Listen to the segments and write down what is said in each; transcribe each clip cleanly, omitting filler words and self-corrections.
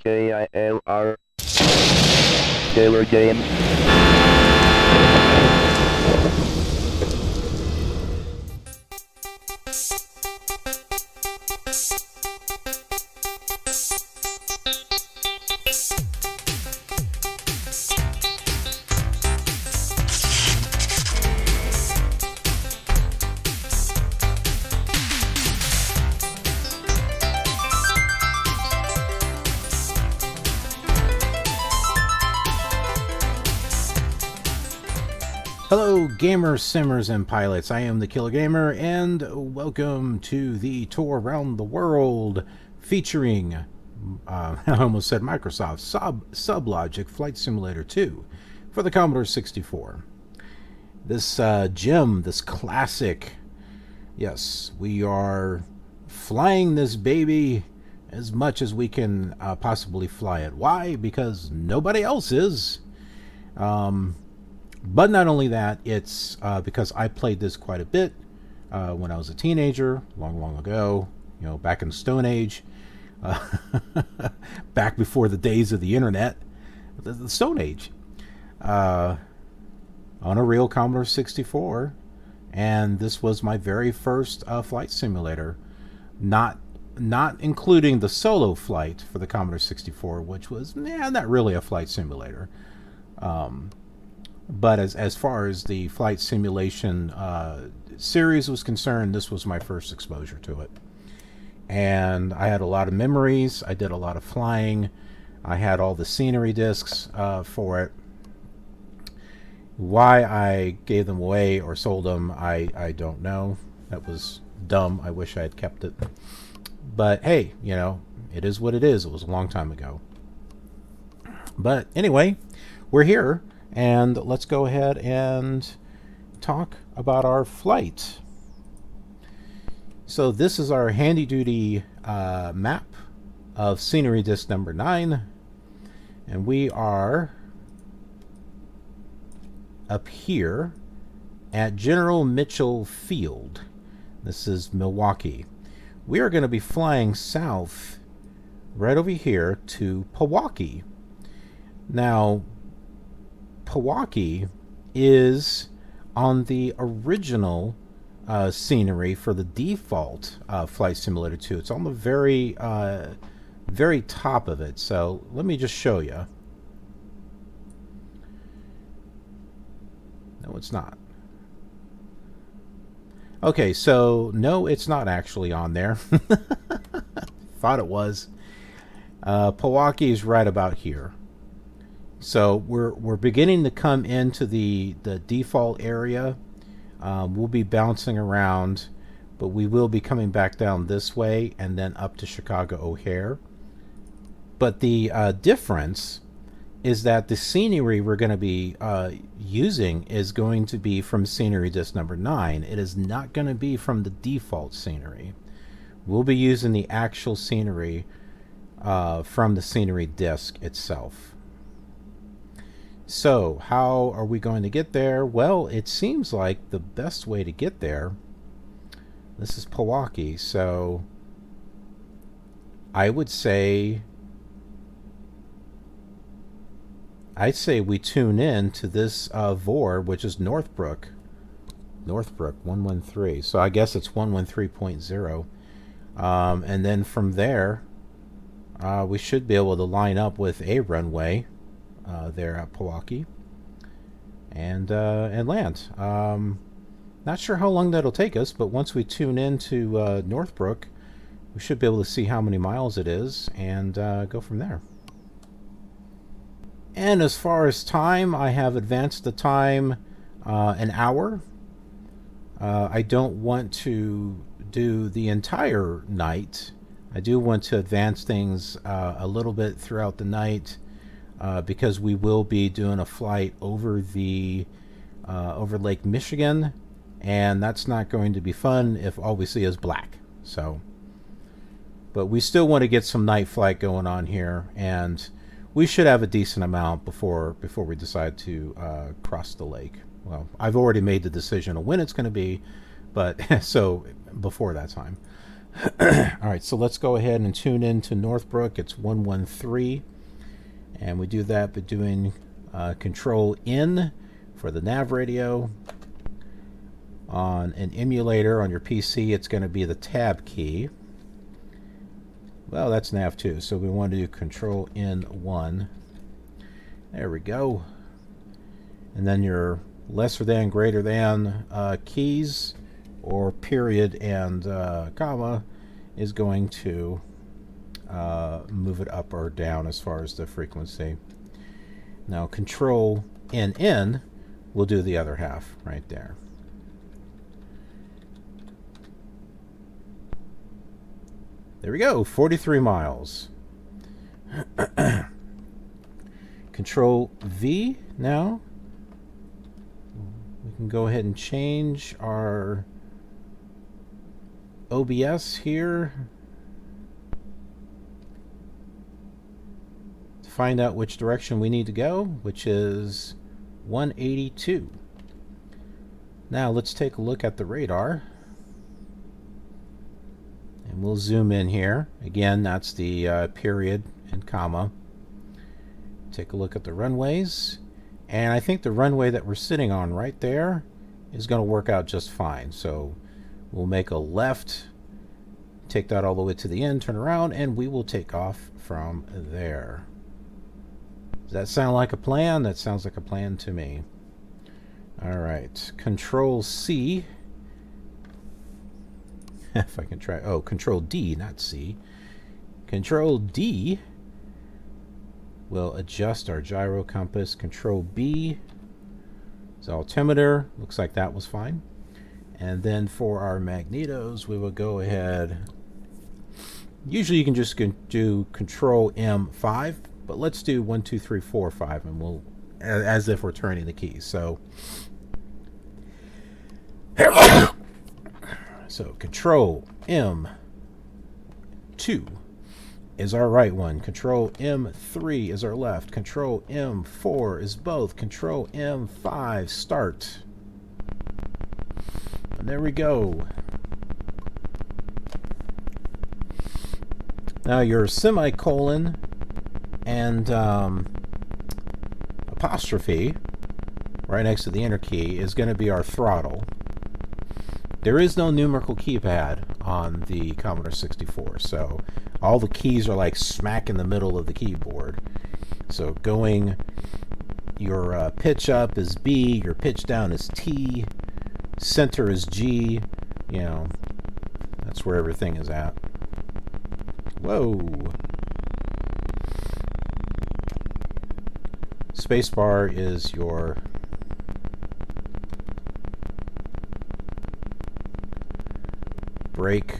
KILR Killer Game. Hello gamers, simmers, and pilots. I am the Killer Gamer, and welcome to the tour around the world featuring, I almost said Microsoft, SubLogic Flight Simulator 2 for the Commodore 64. This gem, this classic, yes, we are flying this baby as much as we can possibly fly it. Why? Because nobody else is. But not only that, it's because I played this quite a bit when I was a teenager, long ago, you know, back in the Stone Age, back before the days of the internet, the Stone Age, on a real Commodore 64, and this was my very first flight simulator, not including the solo flight for the Commodore 64, which was not really a flight simulator. But as far as the flight simulation series was concerned, this was my first exposure to it. And I had a lot of memories. I did a lot of flying. I had all the scenery discs for it. Why I gave them away or sold them, I don't know. That was dumb. I wish I had kept it. But hey, you know, it is what it is. It was a long time ago. But anyway, we're here. And let's go ahead and talk about our flight. So this is our handy duty map of scenery disc number 9. And we are up here at General Mitchell Field. This is Milwaukee. We are going to be flying south right over here to Pal-waukee. Now, Pal-waukee is on the original scenery for the default Flight Simulator 2. It's on the very top of it. So let me just show you. No, it's not. Okay, so no, it's not actually on there. Thought it was. Pal-waukee is right about here. So we're beginning to come into the default area. We'll be bouncing around, but we will be coming back down this way and then up to Chicago O'Hare. But the difference is that the scenery we're going to be using is going to be from scenery disc number 9. It is not going to be from the default scenery. We'll be using the actual scenery from the scenery disc itself. So, how are we going to get there? Well, it seems like the best way to get there, this is Pal-waukee, so I'd say we tune in to this VOR, which is Northbrook 113. So I guess it's 113.0. And then from there, we should be able to line up with a runway there at Pal-waukee and land. Not sure how long that'll take us, but once we tune into Northbrook, we should be able to see how many miles it is and go from there. And as far as time, I have advanced the time an hour. I don't want to do the entire night. I do want to advance things a little bit throughout the night. Because we will be doing a flight over over Lake Michigan, and that's not going to be fun if all we see is black. So, but we still want to get some night flight going on here, and we should have a decent amount before we decide to cross the lake. Well, I've already made the decision of when it's going to be, but so before that time. Alright, so let's go ahead and tune in to Northbrook. It's 113. And we do that by doing Control N for the nav radio. On an emulator on your PC, it's going to be the tab key. Well, that's nav 2, so we want to do Control N1. There we go. And then your lesser than, greater than keys, or period and comma, is going to move it up or down as far as the frequency. Now Control NN will do the other half right there. There we go, 43 miles. Control V now. We can go ahead and change our OBS here to find out which direction we need to go, which is 182. Now let's take a look at the radar. And we'll zoom in here. Again, that's the period and comma. Take a look at the runways. And I think the runway that we're sitting on right there is going to work out just fine. So we'll make a left, take that all the way to the end, turn around, and we will take off from there. Does that sound like a plan? That sounds like a plan to me. All right, Control C. If I can try, oh, Control D, not C. Control D will adjust our gyro compass. Control B is altimeter. Looks like that was fine. And then for our magnetos, we will go ahead. Usually you can just do Control M5, but let's do 1, 2, 3, 4, 5, and we'll, as if we're turning the keys. So. So Control M2 is our right one. Control M3 is our left. Control M4 is both. Control M5, start. And there we go. Now your semicolon and apostrophe right next to the enter key is going to be our throttle. There is no numerical keypad on the Commodore 64, so all the keys are like smack in the middle of the keyboard. So going, your pitch up is B, your pitch down is T, center is G, you know, that's where everything is at. Whoa! Spacebar is your brake.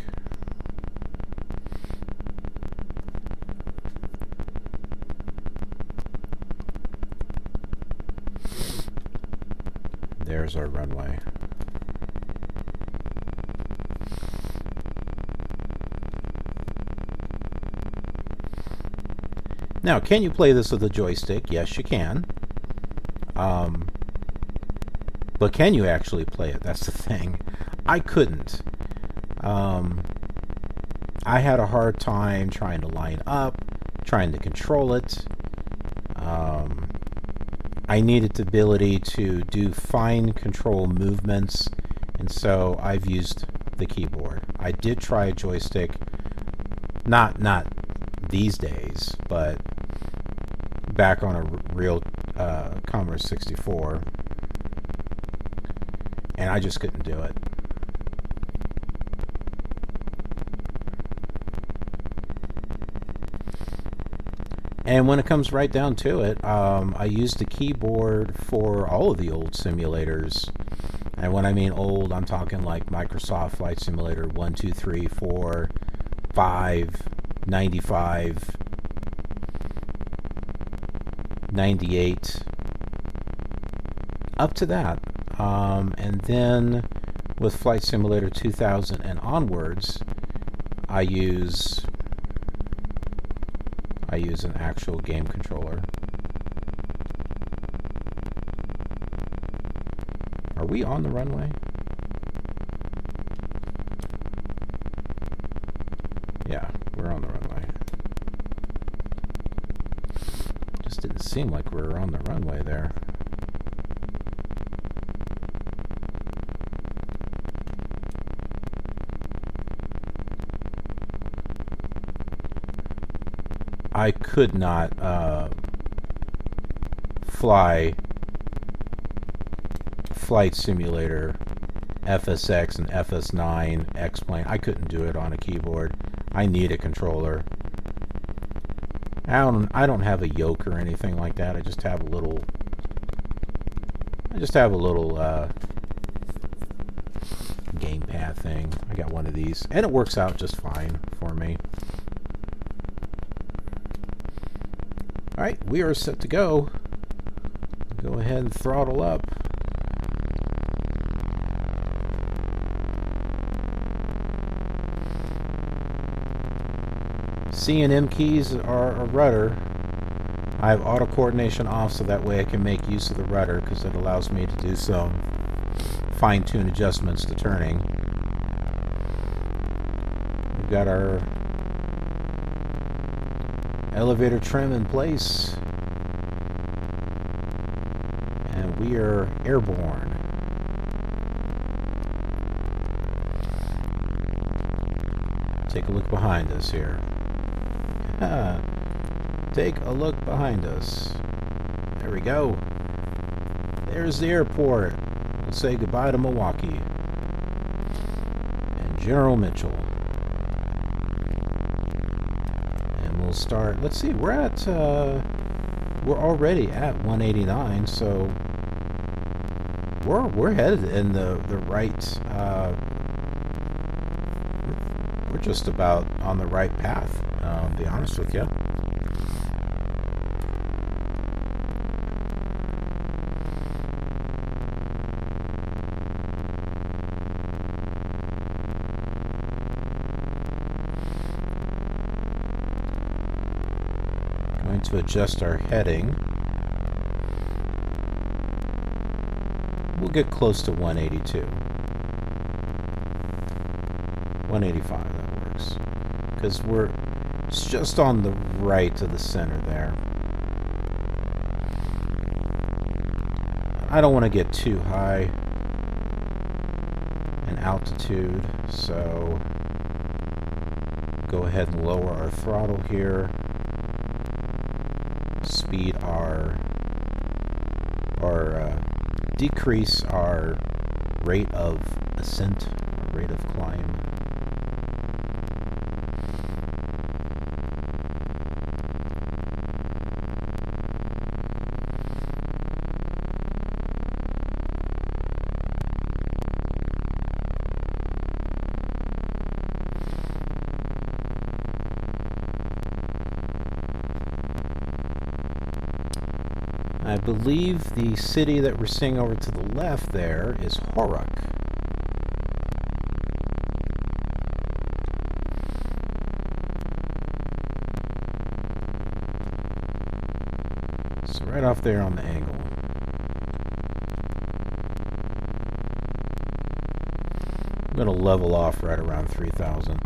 There's our runway. Now, can you play this with a joystick? Yes, you can. But can you actually play it? That's the thing. I couldn't. I had a hard time trying to line up, trying to control it. I needed the ability to do fine control movements, and so I've used the keyboard. I did try a joystick, not these days, but back on a real Commodore 64, and I just couldn't do it. And when it comes right down to it, I used the keyboard for all of the old simulators. And when I mean old, I'm talking like Microsoft Flight Simulator 1, 2, 3, 4, 5, 95, 98, up to that. And then with Flight Simulator 2000 and onwards, I use an actual game controller. Are we on the runway? Yeah, we're on the runway. Just didn't seem like we were on the runway there. I could not fly Flight Simulator FSX and FS9 X-Plane. I couldn't do it on a keyboard. I need a controller. I don't have a yoke or anything like that. I just have a little gamepad thing. I got one of these, and it works out just fine for me. Alright, we are set to go. Go ahead and throttle up. C and M keys are a rudder. I have auto coordination off so that way I can make use of the rudder because it allows me to do some fine-tune adjustments to turning. We've got our elevator trim in place, and we are airborne. Take a look behind us here. Take a look behind us. There we go. There's the airport. We'll say goodbye to Milwaukee and General Mitchell. We'll start. Let's see. We're already at 189, so we're headed in the right. We're just about on the right path. To be honest with you. To adjust our heading. We'll get close to 182. 185, that works. Because it's just on the right of the center there. I don't want to get too high in altitude, so go ahead and lower our throttle here. Speed decrease our rate of ascent, rate of climb. I believe the city that we're seeing over to the left there is Horuk. So right off there on the angle. I'm going to level off right around 3,000.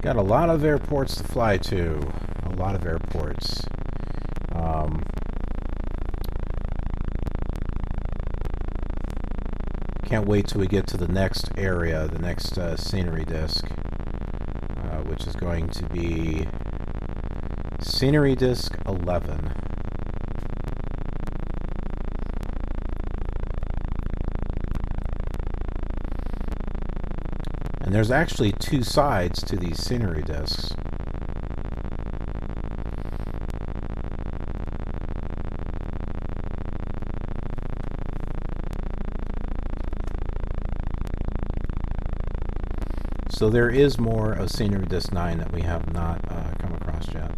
Got a lot of airports to fly to. A lot of airports. Can't wait till we get to the next area, the next scenery disc, which is going to be Scenery Disk 11. And there's actually two sides to these scenery discs. So there is more of Scenery Disk 9 that we have not come across yet.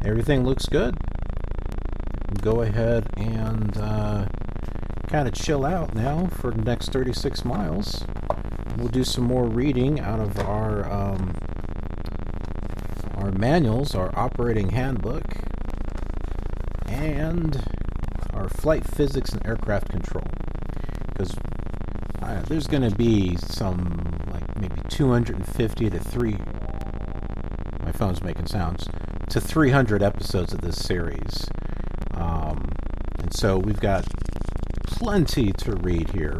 Everything looks good. Go ahead and kind of chill out now for the next 36 miles. We'll do some more reading out of our manuals, our operating handbook, and our flight physics and aircraft control. Because there's going to be some, like maybe 250 to 3. My phone's making sounds. To 300 episodes of this series. And so we've got plenty to read here.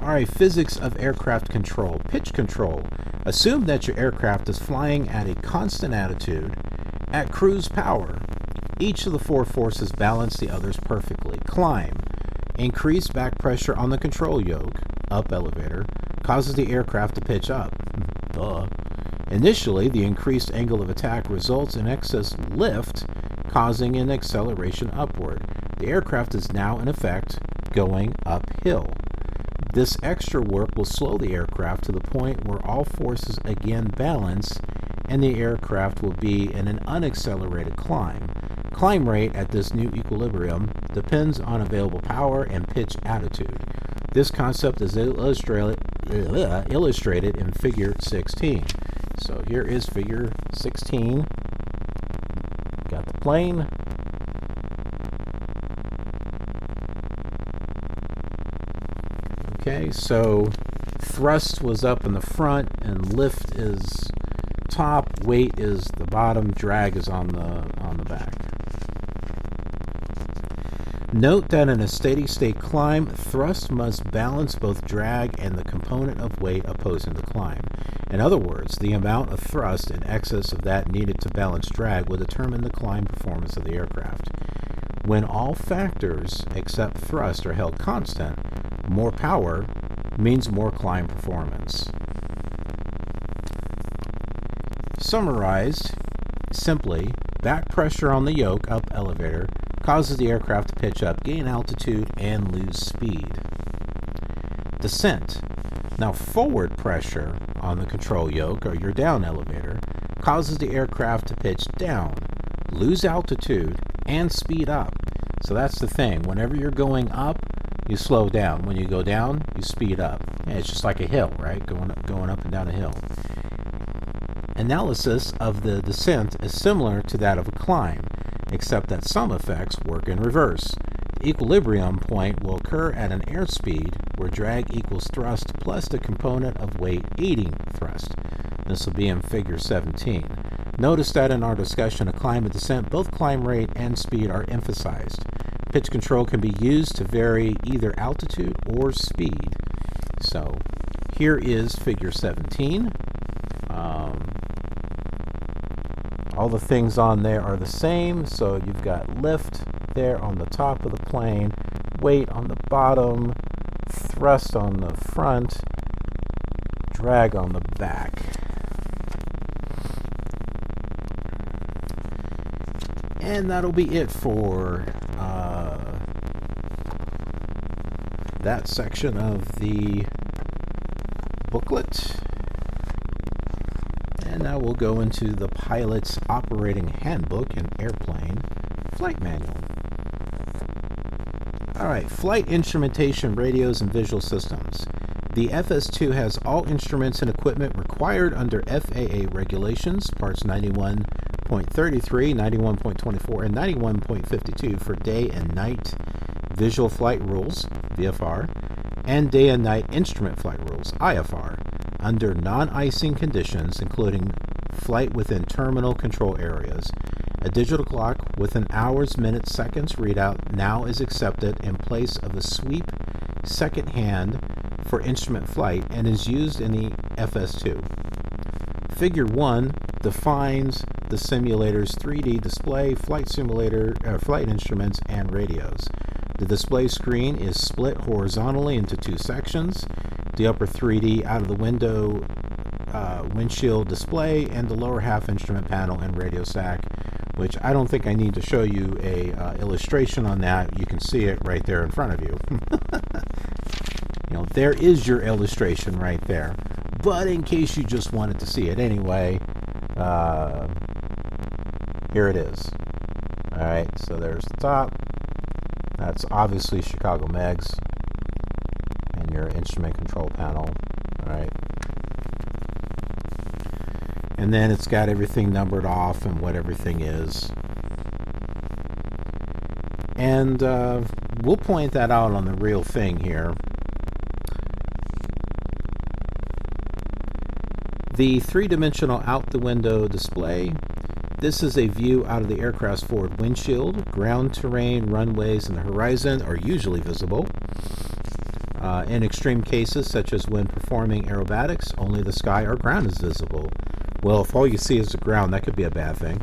Alright, physics of aircraft control. Pitch control. Assume that your aircraft is flying at a constant attitude at cruise power. Each of the four forces balance the others perfectly. Climb. Increase back pressure on the control yoke, up elevator, causes the aircraft to pitch up. Duh. Initially, the increased angle of attack results in excess lift, causing an acceleration upward. The aircraft is now, in effect, going uphill. This extra work will slow the aircraft to the point where all forces again balance, and the aircraft will be in an unaccelerated climb. Climb rate at this new equilibrium depends on available power and pitch attitude. This concept is illustrated in Figure 16. So here is Figure 16. Got the plane. Okay, so thrust was up in the front, and lift is top, weight is the bottom, drag is on the back. Note that in a steady-state climb, thrust must balance both drag and the component of weight opposing the climb. In other words, the amount of thrust in excess of that needed to balance drag will determine the climb performance of the aircraft. When all factors except thrust are held constant, more power means more climb performance. Summarized, simply, back pressure on the yoke, up elevator, causes the aircraft to pitch up, gain altitude, and lose speed. Descent. Now, forward pressure on the control yoke, or your down elevator, causes the aircraft to pitch down, lose altitude, and speed up. So that's the thing. Whenever you're going up, you slow down. When you go down, you speed up. And it's just like a hill, right? Going up and down a hill. Analysis of the descent is similar to that of a climb, except that some effects work in reverse. The equilibrium point will occur at an airspeed where drag equals thrust plus the component of weight aiding thrust. This will be in Figure 17. Notice that in our discussion of climb and descent, both climb rate and speed are emphasized. Pitch control can be used to vary either altitude or speed. So here is Figure 17. All the things on there are the same, so you've got lift there on the top of the plane, weight on the bottom, thrust on the front, drag on the back. And that'll be it for that section of the booklet. And now we'll go into the pilot's operating handbook and airplane flight manual. Alright, flight instrumentation, radios, and visual systems. The FS2 has all instruments and equipment required under FAA regulations, parts 91.0 91.33, 91.24, and 91.52 for day and night visual flight rules, VFR, and day and night instrument flight rules, IFR, under non-icing conditions, including flight within terminal control areas. A digital clock with an hours, minutes, seconds readout now is accepted in place of a sweep second hand for instrument flight and is used in the FS2. Figure 1 defines the simulator's 3D display, flight simulator, flight instruments, and radios. The display screen is split horizontally into two sections: the upper 3D out of the window windshield display, and the lower half instrument panel and radio stack, which I don't think I need to show you a illustration on that. You can see it right there in front of you. There is your illustration right there. But in case you just wanted to see it anyway, here it is. Alright, so there's the top. That's obviously Chicago Megs and your instrument control panel. Alright. And then it's got everything numbered off and what everything is. And we'll point that out on the real thing here. The three-dimensional out-the-window display. This is a view out of the aircraft's forward windshield. Ground terrain, runways, and the horizon are usually visible. In extreme cases, such as when performing aerobatics, only the sky or ground is visible. Well, if all you see is the ground, that could be a bad thing.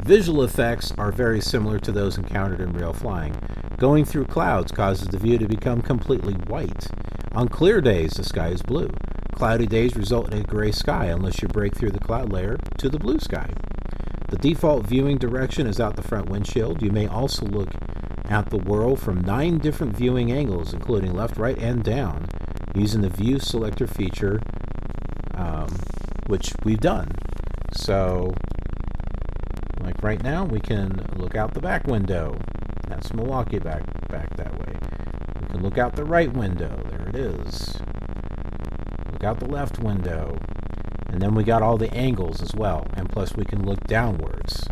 Visual effects are very similar to those encountered in real flying. Going through clouds causes the view to become completely white. On clear days, the sky is blue. Cloudy days result in a gray sky unless you break through the cloud layer to the blue sky. The default viewing direction is out the front windshield. You may also look at the world from 9 different viewing angles, including left, right, and down, using the view selector feature, which we've done. So, like right now, we can look out the back window. That's Milwaukee back that way. We can look out the right window. There it is. Look out the left window. And then we got all the angles as well. And plus we can look downwards.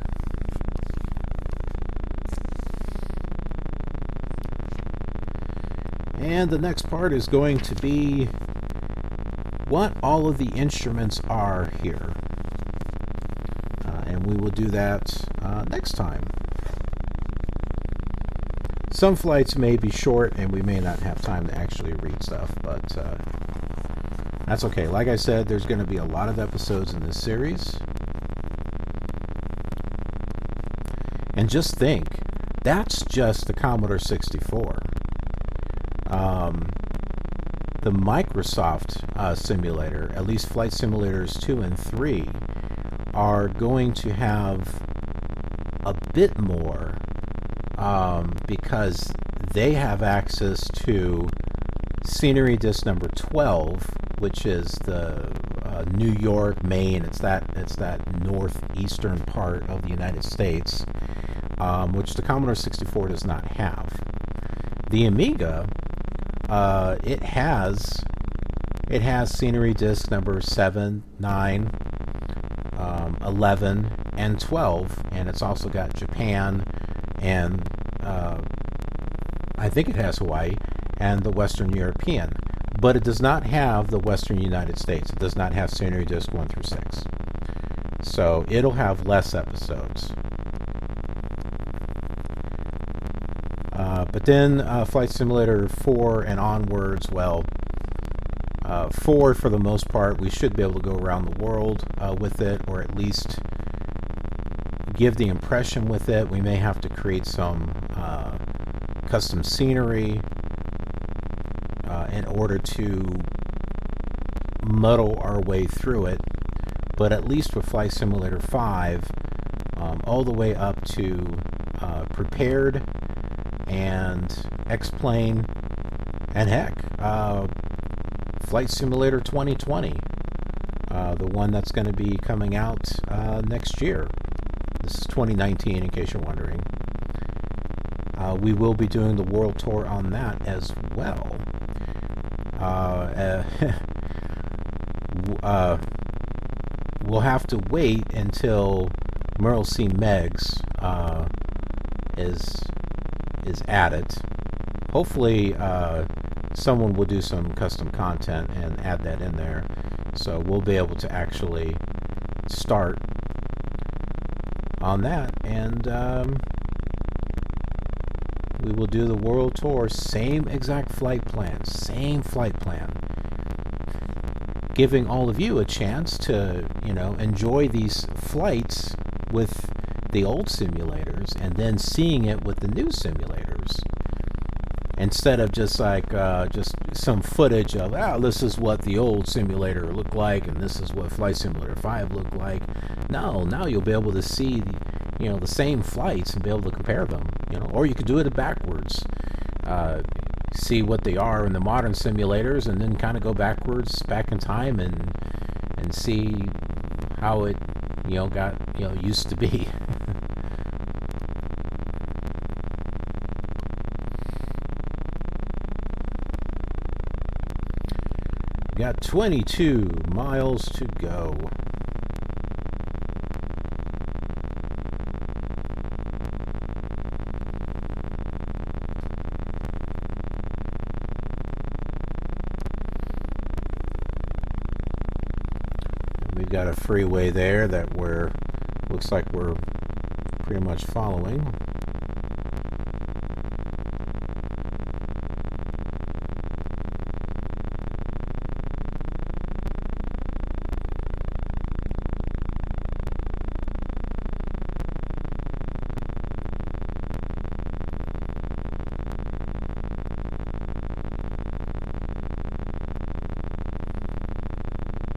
And the next part is going to be what all of the instruments are here. And we will do that next time. Some flights may be short and we may not have time to actually read stuff, but that's okay. Like I said, there's going to be a lot of episodes in this series. And just think, that's just the Commodore 64. The Microsoft simulator, at least Flight Simulators 2 and 3, are going to have a bit more because they have access to scenery disc number 12, which is the New York, Maine. It's that northeastern part of the United States, which the Commodore 64 does not have. The Amiga, it has scenery disc number 7, 9, 11, and 12, and it's also got Japan, and I think it has Hawaii, and the Western European. But it does not have the Western United States. It does not have scenery disc 1 through 6. So it'll have less episodes. But then Flight Simulator 4 and onwards, well, 4 for the most part, we should be able to go around the world with it, or at least give the impression with it. We may have to create some custom scenery in order to muddle our way through it. But at least with Flight Simulator 5, all the way up to Prepared and X-Plane, and heck, Flight Simulator 2020, the one that's going to be coming out next year. This is 2019, in case you're wondering. We will be doing the world tour on that as well. we'll have to wait until Merle C. Megs is added. Hopefully, someone will do some custom content and add that in there, so we'll be able to actually start on that, and we will do the world tour. Same exact flight plan, giving all of you a chance to, enjoy these flights with the old simulators and then seeing it with the new simulators, instead of just like just some footage of, this is what the old simulator looked like and this is what Flight Simulator 5 looked like. No, now you'll be able to see the same flights and be able to compare them, or you could do it backwards, see what they are in the modern simulators and then kind of go back in time and see how it got used to be. Got 22 miles to go. We've got a freeway there that looks like we're pretty much following.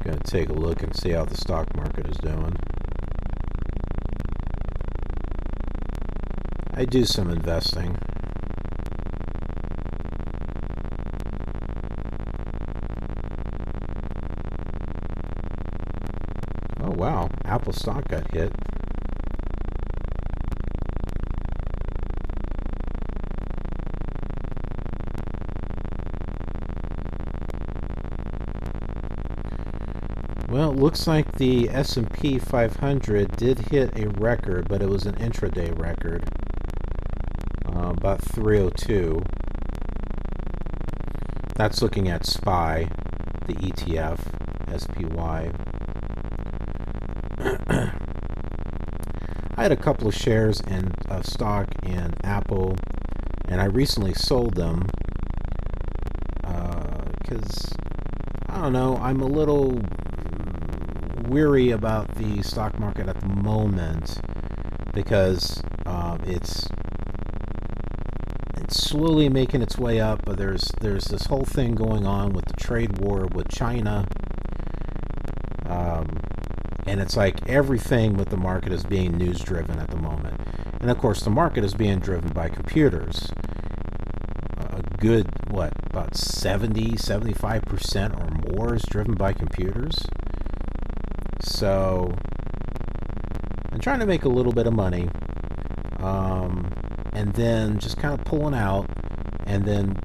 Gonna take a look and see how the stock market is doing. I do some investing. Oh wow, Apple stock got hit. Well, it looks like the S&P 500 did hit a record, but it was an intraday record. About 302. That's looking at SPY, the ETF, SPY. I had a couple of shares of stock in Apple, and I recently sold them because, I don't know, I'm a little weary about the stock market at the moment because it's slowly making its way up, but there's this whole thing going on with the trade war with China, and it's like everything with the market is being news driven at the moment. And of course the market is being driven by computers. A good, about 75% or more is driven by computers. So I'm trying to make a little bit of money, and then just kind of pulling out, and then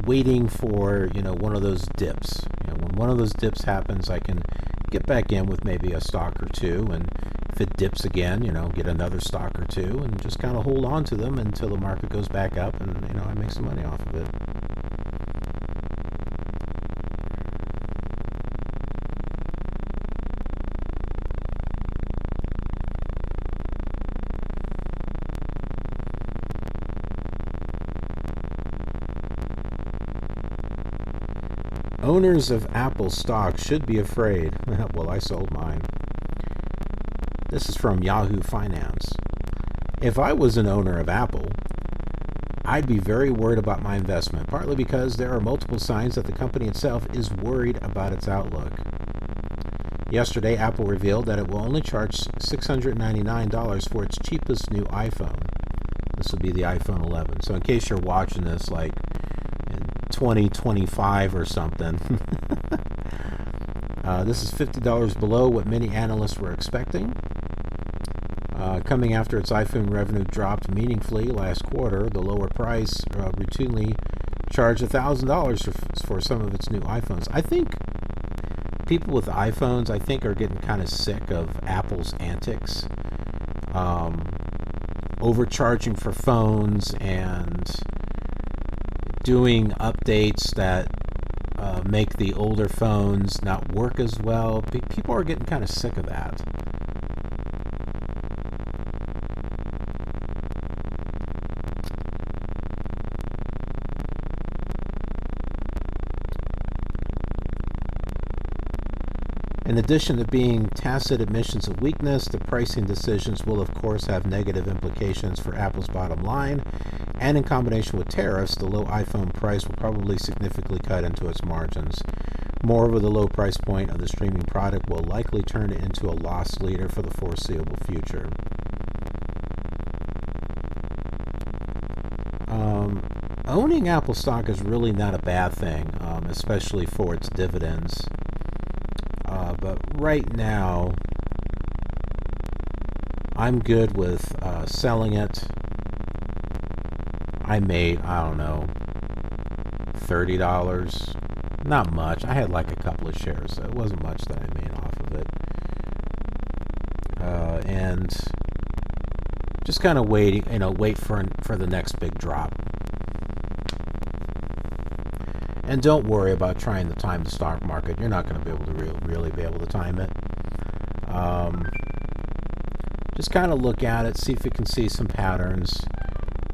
waiting for one of those dips. When one of those dips happens, I can get back in with maybe a stock or two, and if it dips again, get another stock or two, and just kind of hold on to them until the market goes back up, and I make some money off of it. Owners of Apple stock should be afraid. Well, I sold mine. This is from Yahoo Finance. If I was an owner of Apple, I'd be very worried about my investment, partly because there are multiple signs that the company itself is worried about its outlook. Yesterday, Apple revealed that it will only charge $699 for its cheapest new iPhone. This will be the iPhone 11. So in case you're watching this like in 2025 or something, this is $50 below what many analysts were expecting. Coming after its iPhone revenue dropped meaningfully last quarter, the lower price routinely charged $1,000 for some of its new iPhones. I think people with iPhones, I think, are getting kind of sick of Apple's antics, overcharging for phones and doing updates that make the older phones not work as well. People are getting kind of sick of that. In addition to being tacit admissions of weakness, the pricing decisions will of course have negative implications for Apple's bottom line, and in combination with tariffs, the low iPhone price will probably significantly cut into its margins. Moreover, the low price point of the streaming product will likely turn it into a loss leader for the foreseeable future. Owning Apple stock is really not a bad thing, especially for its dividends. But right now, I'm good with selling it. I made, I don't know, $30. Not much. I had like a couple of shares, so it wasn't much that I made off of it. And just kind of wait for the next big drop. And don't worry about trying to time the stock market. You're not going to be able to really be able to time it. Just kind of look at it, see if you can see some patterns,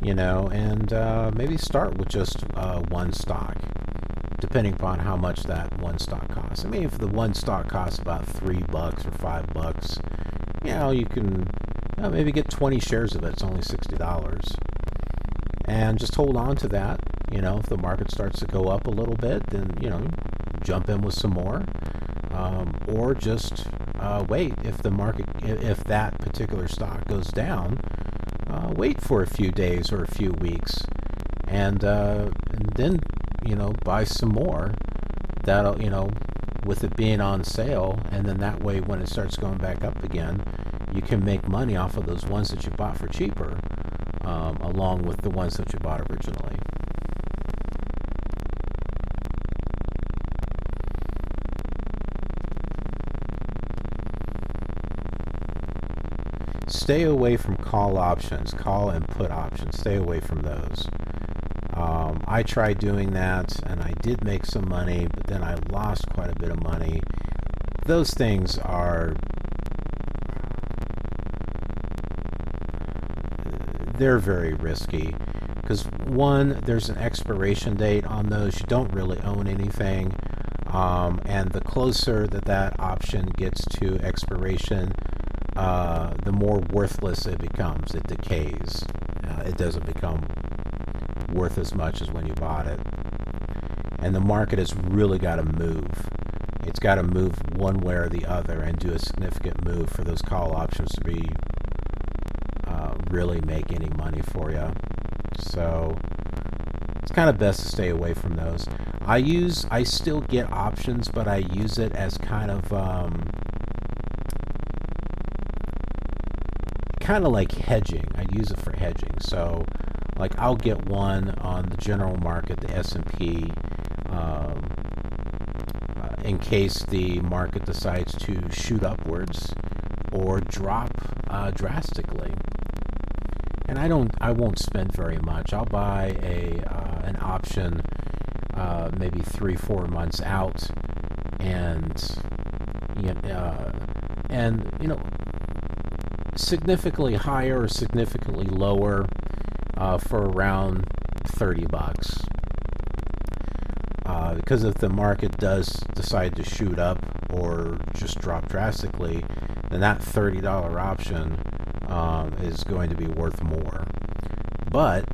and maybe start with just one stock, depending upon how much that one stock costs. I mean, if the one stock costs about $3 or $5, you can maybe get 20 shares of it. It's only $60. And just hold on to that. If the market starts to go up a little bit, then, jump in with some more. Or just wait. If that particular stock goes down, wait for a few days or a few weeks. And then, buy some more. That'll, with it being on sale. And then that way, when it starts going back up again, you can make money off of those ones that you bought for cheaper, along with the ones that you bought originally. Stay away from call options, call and put options. Stay away from those. I tried doing that, and I did make some money, but then I lost quite a bit of money. Those things they're very risky. Because one, there's an expiration date on those. You don't really own anything. And the closer that option gets to expiration, the more worthless it becomes. It decays. It doesn't become worth as much as when you bought it. And the market has really got to move. It's got to move one way or the other and do a significant move for those call options to be really make any money for you. So it's kind of best to stay away from those. I still get options, but I use it as kind of like hedging. I use it for hedging. So like I'll get one on the general market, the S&P, in case the market decides to shoot upwards or drop drastically. And I won't spend very much. I'll buy an option maybe 3-4 months out, and significantly higher or significantly lower for around $30. Because if the market does decide to shoot up or just drop drastically, then that $30 option is going to be worth more. But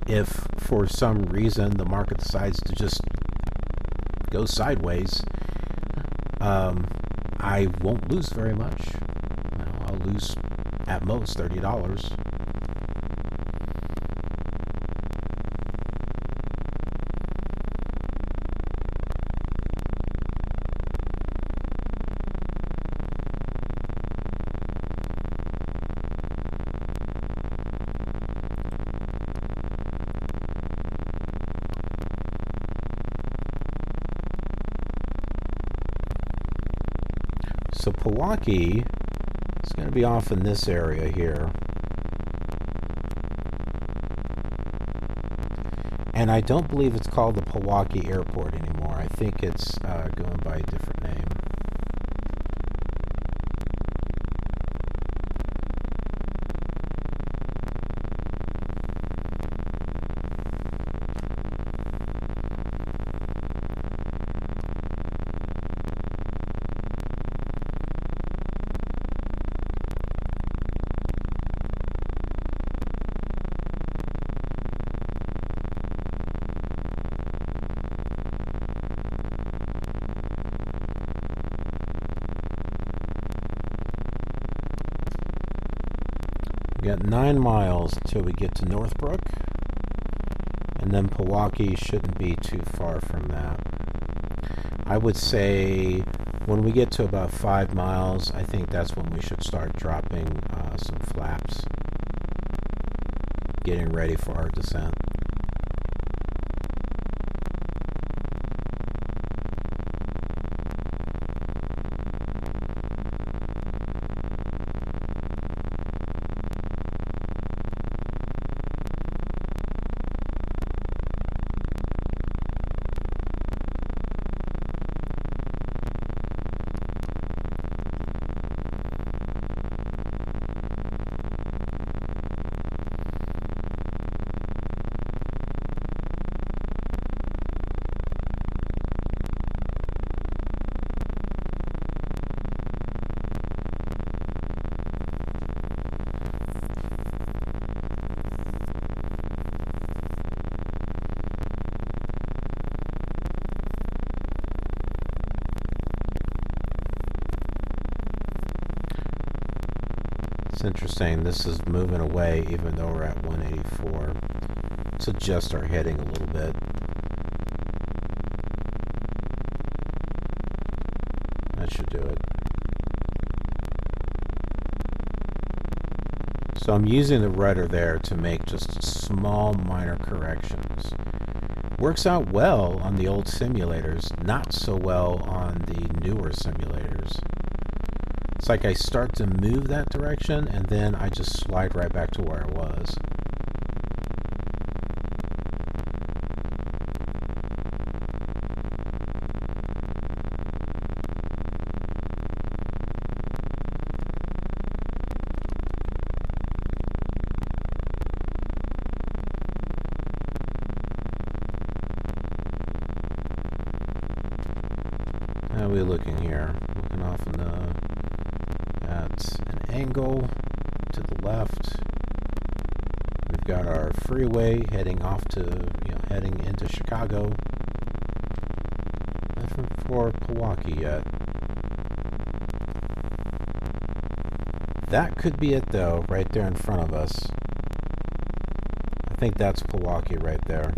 if for some reason the market decides to just go sideways, I won't lose very much. I'll lose at most $30. So Pal-waukee is going to be off in this area here. And I don't believe it's called the Pal-waukee Airport anymore. I think it's going by a different name. We got 9 miles until we get to Northbrook, and then Pal-waukee shouldn't be too far from that. I would say when we get to about 5 miles, I think that's when we should start dropping some flaps, getting ready for our descent. It's interesting, this is moving away even though we're at 184. Let's adjust our heading a little bit. That should do it. So I'm using the rudder there to make just small minor corrections. Works out well on the old simulators, not so well on the newer simulators. It's like I start to move that direction and then I just slide right back to where I was. How are we looking here? Looking off in the at an angle to the left. We've got our freeway heading off to, heading into Chicago. Nothing for Pal-waukee yet. That could be it though, right there in front of us. I think that's Pal-waukee right there.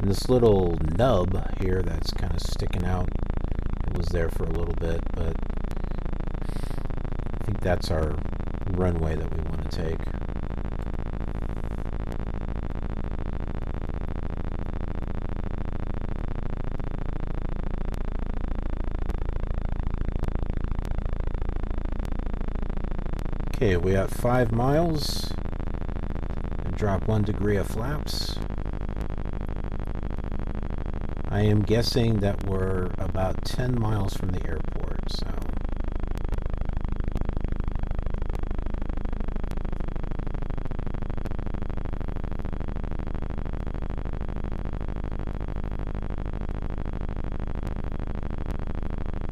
And this little nub here that's kind of sticking out, it was there for a little bit, but I think that's our runway that we want to take. Okay, we got 5 miles, and drop 1 degree of flaps. I am guessing that we're about 10 miles from the airport, so.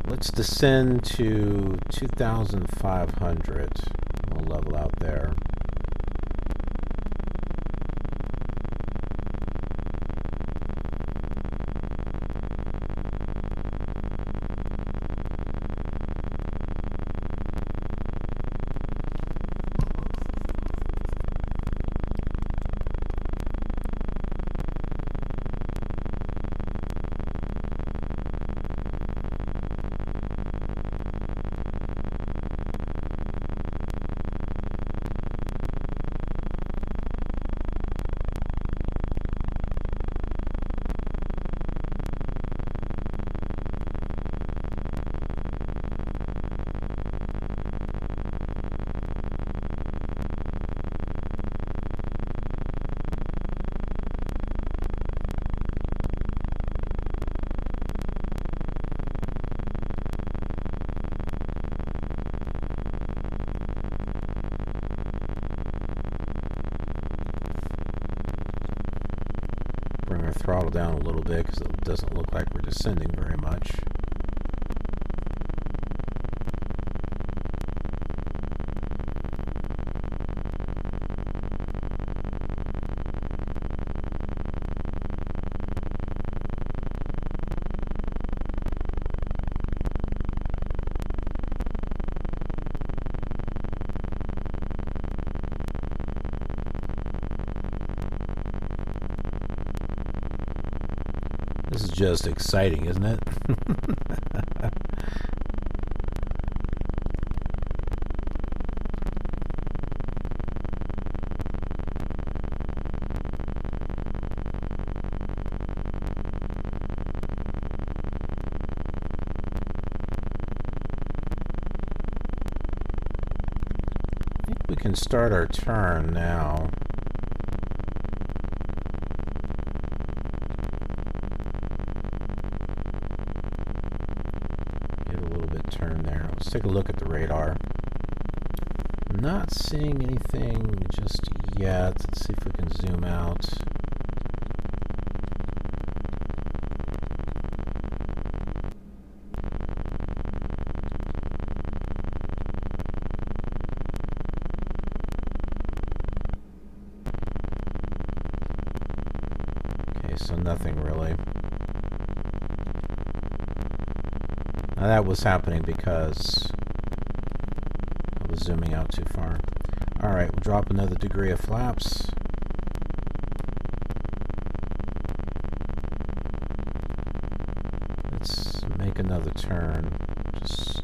Let's descend to 2,500. We'll level out there. throttle down a little bit because it doesn't look like we're descending very much. This is just exciting, isn't it? I think we can start our turn now. Turn there. Let's take a look at the radar. I'm not seeing anything just yet. Let's see if we can zoom out. Okay, so nothing really. Now that was happening because I was zooming out too far. Alright, we'll drop another degree of flaps. Let's make another turn. Just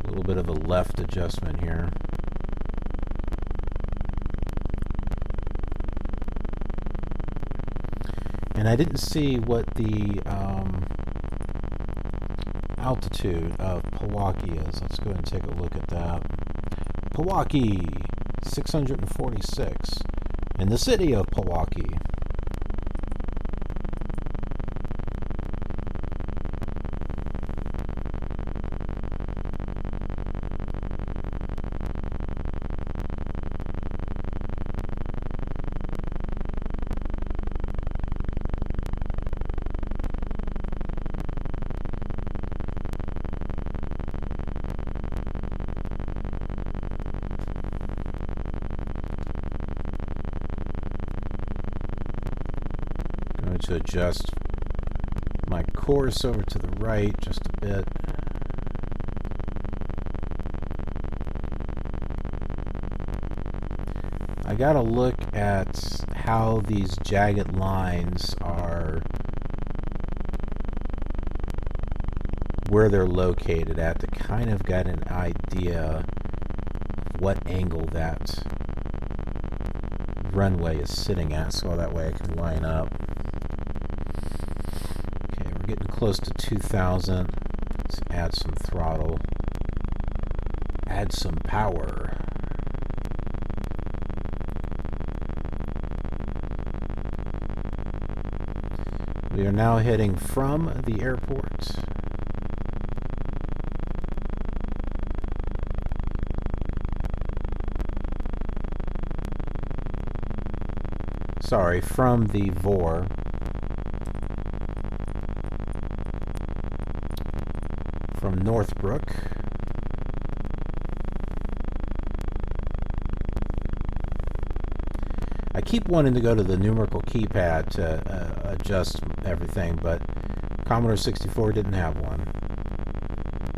a little bit of a left adjustment here. And I didn't see what the altitude of Pal-waukee is. Let's go ahead and take a look at that. Pal-waukee, 646, in the city of Pal-waukee. To adjust my course over to the right just a bit. I gotta look at how these jagged lines are, where they're located at, to kind of get an idea of what angle that runway is sitting at, so that way I can line up. Getting close to 2,000. Let's add some throttle. Add some power. We are now heading from the airport. Sorry, from the VOR. From Northbrook. I keep wanting to go to the numerical keypad to adjust everything, but Commodore 64 didn't have one.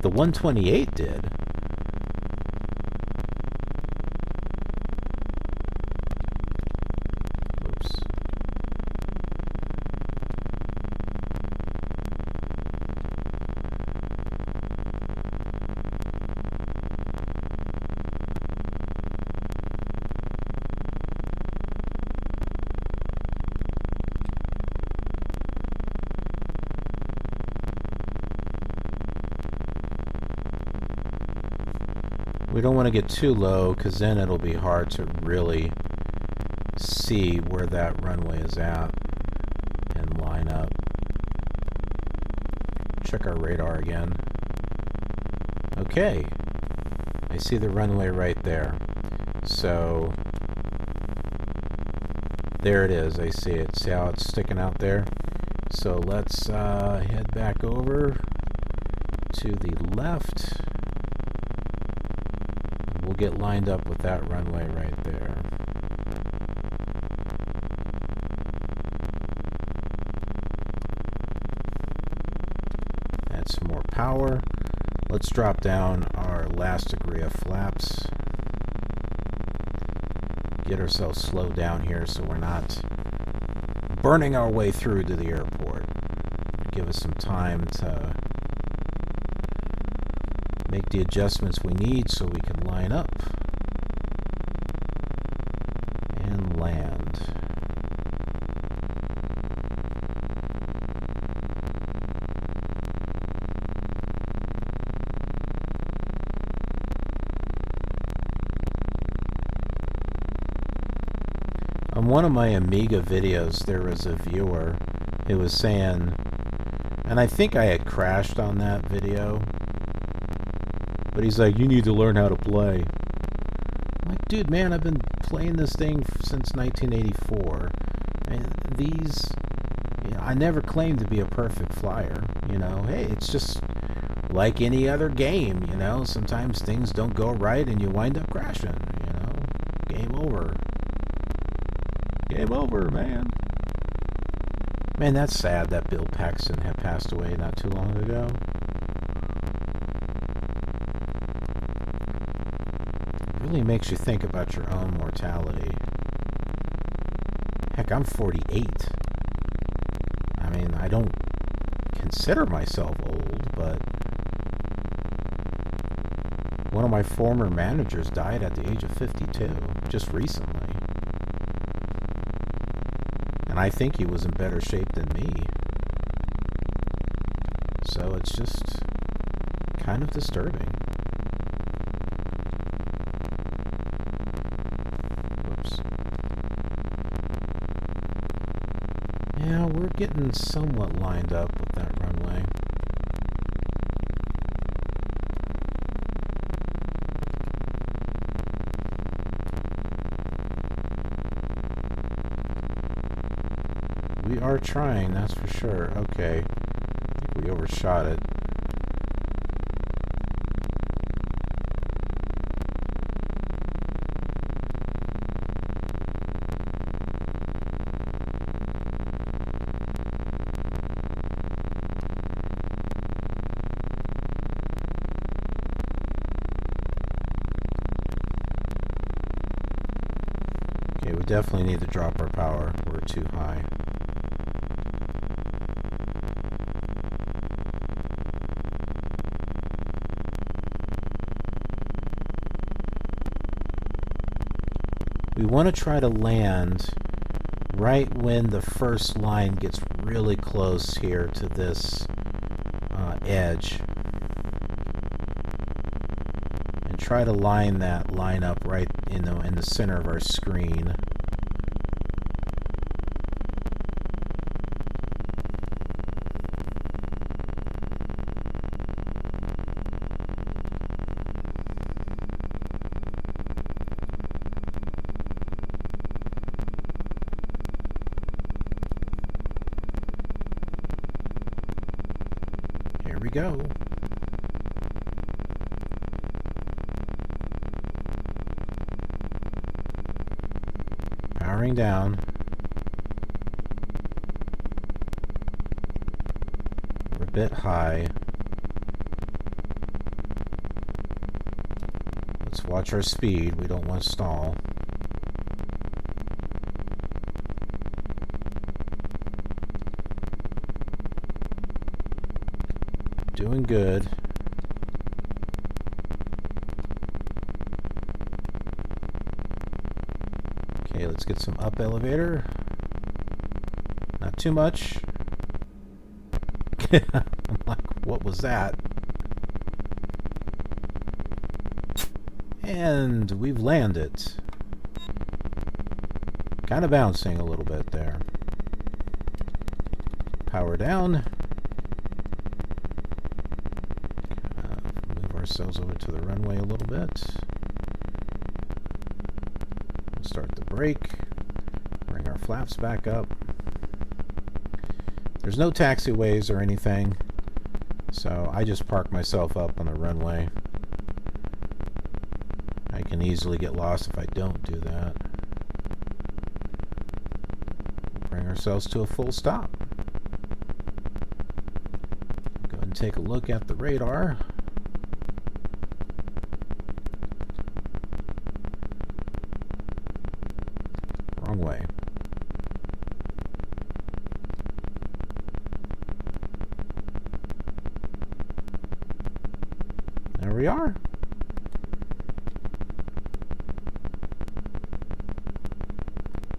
The 128 did. Oops. We don't want to get too low because then it'll be hard to really see where that runway is at and line up. Check our radar again. Okay, I see the runway right there. So There it is. I see it. See how it's sticking out there? So let's head back over to the left. We'll get lined up with that runway right there. Add some more power. Let's drop down our last degree of flaps. Get ourselves slowed down here so we're not burning our way through to the airport. Give us some time to make the adjustments we need so we can line up and land. On one of my Amiga videos, there was a viewer who was saying, and I think I had crashed on that video, but he's like, you need to learn how to play. I'm like, dude, man, I've been playing this thing since 1984. And these, you know, I never claimed to be a perfect flyer. You know, hey, it's just like any other game, you know. Sometimes things don't go right and you wind up crashing, you know. Game over. Game over, man. Man, that's sad that Bill Paxton had passed away not too long ago. It really makes you think about your own mortality. Heck, I'm 48. I mean, I don't consider myself old, but one of my former managers died at the age of 52, just recently. And I think he was in better shape than me. So it's just kind of disturbing. Whoops. Yeah, we're getting somewhat lined up with that runway. We are trying, that's for sure. Okay. I think we overshot it. Okay, we definitely need to drop our power. We're too high. We want to try to land right when the first line gets really close here to this edge. And try to line that line up right in the center of our screen. Go. Powering down. We're a bit high. Let's watch our speed. We don't want to stall. Doing good. Okay, let's get some up elevator. Not too much. I'm like, what was that? And we've landed. Kind of bouncing a little bit there. Power down. Ourselves over to the runway a little bit. We'll start the brake. Bring our our flaps back up. There's no taxiways or anything, so I just park myself up on the runway. I can easily get lost if I don't do that. Bring ourselves to a full stop. Go ahead and take a look at the radar. Wrong way. There we are.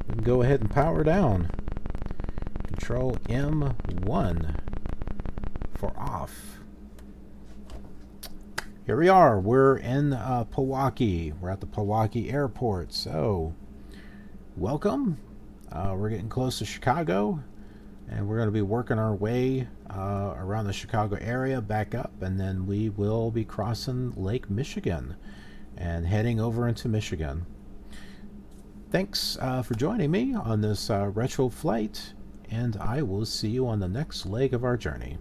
We can go ahead and power down. Control M1 for off. Here we are. We're in Pal-waukee. We're at the Pal-waukee airport. So, welcome. We're getting close to Chicago, and we're going to be working our way around the Chicago area, back up, and then we will be crossing Lake Michigan and heading over into Michigan. Thanks for joining me on this retro flight, and I will see you on the next leg of our journey.